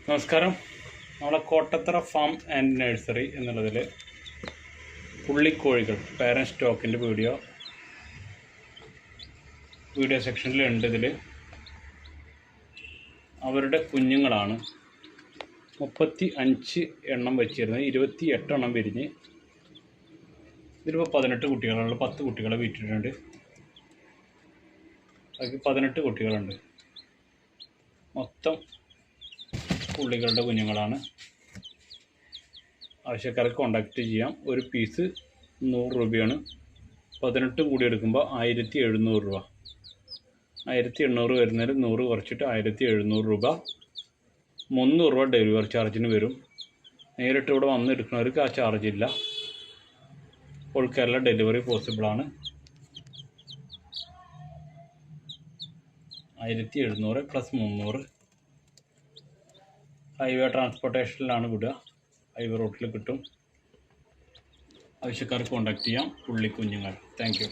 നമസ്കാരം. നമ്മളെ Kottathara farm and nursery എന്നുള്ളതിൽ പുള്ളിക്കോഴികൾ പാരൻറ്റ് സ്റ്റോക്കിൻ്റെ വീഡിയോ സെക്ഷനിലുണ്ട്. ഇതിൽ അവരുടെ കുഞ്ഞുങ്ങളാണ് 35 എണ്ണം വെച്ചിരുന്നത്. 28 എണ്ണം വിരിഞ്ഞ് ഇതിലിപ്പോൾ 18 കുട്ടികളുള്ള 10 കുട്ടികളെ വിറ്റിട്ടുണ്ട്. അതിൽ 18 കുട്ടികളുണ്ട്. മൊത്തം പുള്ളികളുടെ കുഞ്ഞുങ്ങളാണ്. ആവശ്യക്കാർക്ക് കോണ്ടാക്റ്റ് ചെയ്യാം. ഒരു പീസ് 100 രൂപയാണ്. 18 കൂടി എടുക്കുമ്പോൾ 1700 രൂപ. 1800 വരുന്നതിൽ 100 കുറച്ചിട്ട് 1700 രൂപ. 300 രൂപ ഡെലിവറി ചാർജിന് വരും. നേരിട്ട് ഇവിടെ വന്ന് എടുക്കുന്നവർക്ക് ആ ചാർജില്ല. ഓൾ കേരള ഡെലിവറി പോസിബിളാണ്. 1700 പ്ലസ് 300. ഹൈവേ ട്രാൻസ്പോർട്ടേഷനിലാണ് വിടുക. ഹൈവേ റൂട്ടിൽ കിട്ടും. ആവശ്യക്കാർക്ക് കോണ്ടാക്ട് ചെയ്യാം. പുള്ളിക്കുഞ്ഞുങ്ങൾ. Thank U.